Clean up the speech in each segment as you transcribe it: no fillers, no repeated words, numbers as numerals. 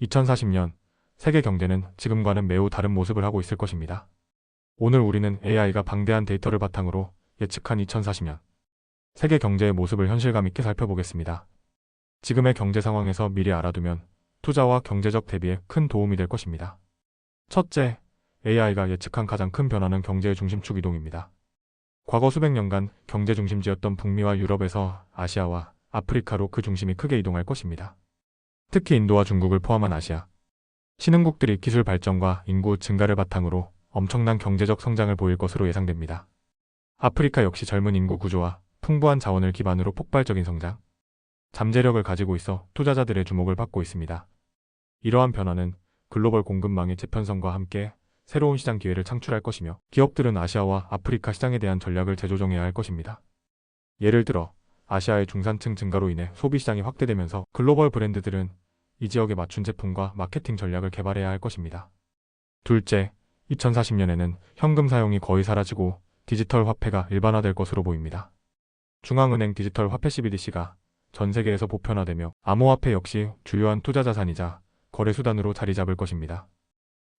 2040년 세계 경제는 지금과는 매우 다른 모습을 하고 있을 것입니다. 오늘 우리는 AI가 방대한 데이터를 바탕으로 예측한 2040년 세계 경제의 모습을 현실감 있게 살펴보겠습니다. 지금의 경제 상황에서 미리 알아두면 투자와 경제적 대비에 큰 도움이 될 것입니다. 첫째, AI가 예측한 가장 큰 변화는 경제의 중심축 이동입니다. 과거 수백 년간 경제 중심지였던 북미와 유럽에서 아시아와 아프리카로 그 중심이 크게 이동할 것입니다. 특히 인도와 중국을 포함한 아시아 신흥국들이 기술 발전과 인구 증가를 바탕으로 엄청난 경제적 성장을 보일 것으로 예상됩니다. 아프리카 역시 젊은 인구 구조와 풍부한 자원을 기반으로 폭발적인 성장, 잠재력을 가지고 있어 투자자들의 주목을 받고 있습니다. 이러한 변화는 글로벌 공급망의 재편성과 함께 새로운 시장 기회를 창출할 것이며 기업들은 아시아와 아프리카 시장에 대한 전략을 재조정해야 할 것입니다. 예를 들어 아시아의 중산층 증가로 인해 소비 시장이 확대되면서 글로벌 브랜드들은 이 지역에 맞춘 제품과 마케팅 전략을 개발해야 할 것입니다. 둘째, 2040년에는 현금 사용이 거의 사라지고 디지털 화폐가 일반화될 것으로 보입니다. 중앙은행 디지털 화폐 CBDC가 전 세계에서 보편화되며 암호화폐 역시 주요한 투자 자산이자 거래 수단으로 자리 잡을 것입니다.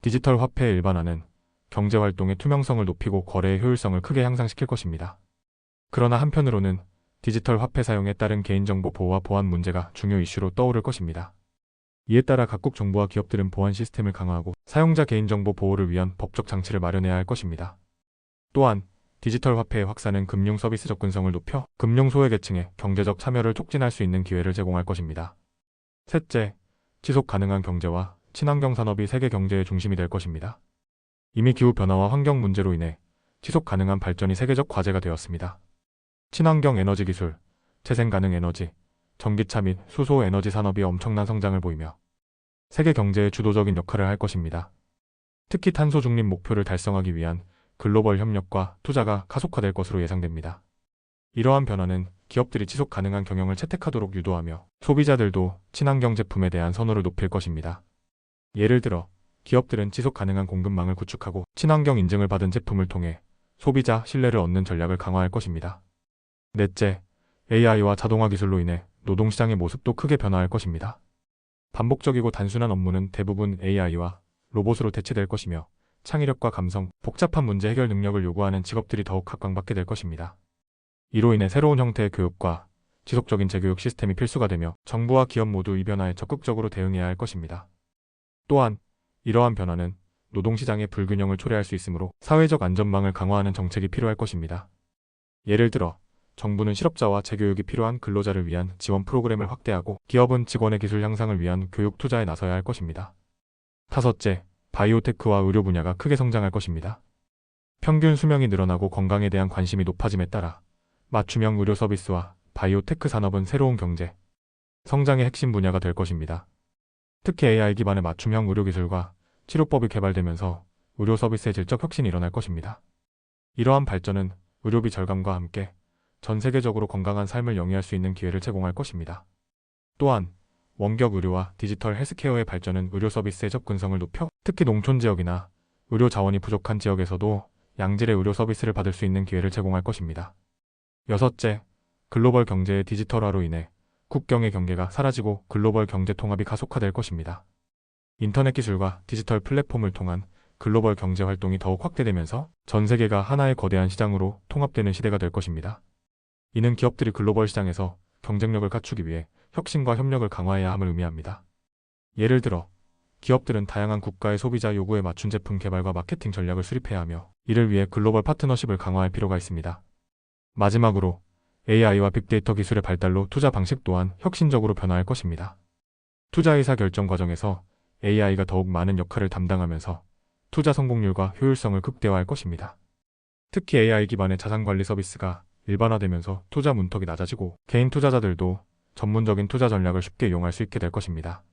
디지털 화폐의 일반화는 경제 활동의 투명성을 높이고 거래의 효율성을 크게 향상시킬 것입니다. 그러나 한편으로는 디지털 화폐 사용에 따른 개인정보 보호와 보안 문제가 중요 이슈로 떠오를 것입니다. 이에 따라 각국 정부와 기업들은 보안 시스템을 강화하고 사용자 개인정보 보호를 위한 법적 장치를 마련해야 할 것입니다. 또한 디지털 화폐의 확산은 금융 서비스 접근성을 높여 금융 소외계층의 경제적 참여를 촉진할 수 있는 기회를 제공할 것입니다. 셋째, 지속 가능한 경제와 친환경 산업이 세계 경제의 중심이 될 것입니다. 이미 기후 변화와 환경 문제로 인해 지속 가능한 발전이 세계적 과제가 되었습니다. 친환경 에너지 기술, 재생 가능 에너지, 전기차 및 수소 에너지 산업이 엄청난 성장을 보이며 세계 경제의 주도적인 역할을 할 것입니다. 특히 탄소 중립 목표를 달성하기 위한 글로벌 협력과 투자가 가속화될 것으로 예상됩니다. 이러한 변화는 기업들이 지속 가능한 경영을 채택하도록 유도하며 소비자들도 친환경 제품에 대한 선호를 높일 것입니다. 예를 들어 기업들은 지속 가능한 공급망을 구축하고 친환경 인증을 받은 제품을 통해 소비자 신뢰를 얻는 전략을 강화할 것입니다. 넷째, AI와 자동화 기술로 인해 노동시장의 모습도 크게 변화할 것입니다. 반복적이고 단순한 업무는 대부분 AI와 로봇으로 대체될 것이며 창의력과 감성, 복잡한 문제 해결 능력을 요구하는 직업들이 더욱 각광받게 될 것입니다. 이로 인해 새로운 형태의 교육과 지속적인 재교육 시스템이 필수가 되며 정부와 기업 모두 이 변화에 적극적으로 대응해야 할 것입니다. 또한 이러한 변화는 노동시장의 불균형을 초래할 수 있으므로 사회적 안전망을 강화하는 정책이 필요할 것입니다. 예를 들어 정부는 실업자와 재교육이 필요한 근로자를 위한 지원 프로그램을 확대하고 기업은 직원의 기술 향상을 위한 교육 투자에 나서야 할 것입니다. 다섯째, 바이오테크와 의료 분야가 크게 성장할 것입니다. 평균 수명이 늘어나고 건강에 대한 관심이 높아짐에 따라 맞춤형 의료 서비스와 바이오테크 산업은 새로운 경제, 성장의 핵심 분야가 될 것입니다. 특히 AI 기반의 맞춤형 의료 기술과 치료법이 개발되면서 의료 서비스의 질적 혁신이 일어날 것입니다. 이러한 발전은 의료비 절감과 함께 전 세계적으로 건강한 삶을 영위할 수 있는 기회를 제공할 것입니다. 또한 원격 의료와 디지털 헬스케어의 발전은 의료 서비스의 접근성을 높여 특히 농촌 지역이나 의료 자원이 부족한 지역에서도 양질의 의료 서비스를 받을 수 있는 기회를 제공할 것입니다. 여섯째, 글로벌 경제의 디지털화로 인해 국경의 경계가 사라지고 글로벌 경제 통합이 가속화될 것입니다. 인터넷 기술과 디지털 플랫폼을 통한 글로벌 경제 활동이 더욱 확대되면서 전 세계가 하나의 거대한 시장으로 통합되는 시대가 될 것입니다. 이는 기업들이 글로벌 시장에서 경쟁력을 갖추기 위해 혁신과 협력을 강화해야 함을 의미합니다. 예를 들어 기업들은 다양한 국가의 소비자 요구에 맞춘 제품 개발과 마케팅 전략을 수립해야 하며 이를 위해 글로벌 파트너십을 강화할 필요가 있습니다. 마지막으로 AI와 빅데이터 기술의 발달로 투자 방식 또한 혁신적으로 변화할 것입니다. 투자 의사 결정 과정에서 AI가 더욱 많은 역할을 담당하면서 투자 성공률과 효율성을 극대화할 것입니다. 특히 AI 기반의 자산 관리 서비스가 일반화되면서 투자 문턱이 낮아지고 개인 투자자들도 전문적인 투자 전략을 쉽게 이용할 수 있게 될 것입니다.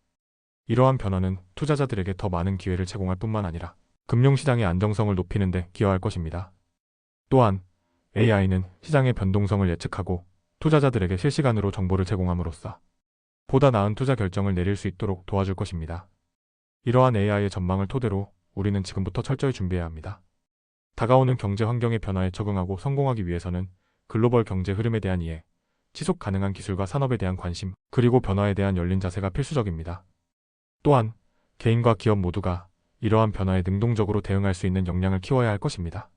이러한 변화는 투자자들에게 더 많은 기회를 제공할 뿐만 아니라 금융시장의 안정성을 높이는 데 기여할 것입니다. 또한 AI는 시장의 변동성을 예측하고 투자자들에게 실시간으로 정보를 제공함으로써 보다 나은 투자 결정을 내릴 수 있도록 도와줄 것입니다. 이러한 AI의 전망을 토대로 우리는 지금부터 철저히 준비해야 합니다. 다가오는 경제 환경의 변화에 적응하고 성공하기 위해서는 글로벌 경제 흐름에 대한 이해, 지속 가능한 기술과 산업에 대한 관심, 그리고 변화에 대한 열린 자세가 필수적입니다. 또한 개인과 기업 모두가 이러한 변화에 능동적으로 대응할 수 있는 역량을 키워야 할 것입니다.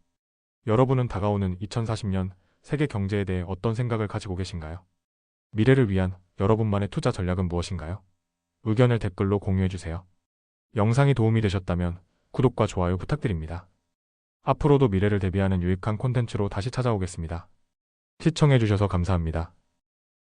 여러분은 다가오는 2040년 세계 경제에 대해 어떤 생각을 가지고 계신가요? 미래를 위한 여러분만의 투자 전략은 무엇인가요? 의견을 댓글로 공유해주세요. 영상이 도움이 되셨다면 구독과 좋아요 부탁드립니다. 앞으로도 미래를 대비하는 유익한 콘텐츠로 다시 찾아오겠습니다. 시청해주셔서 감사합니다.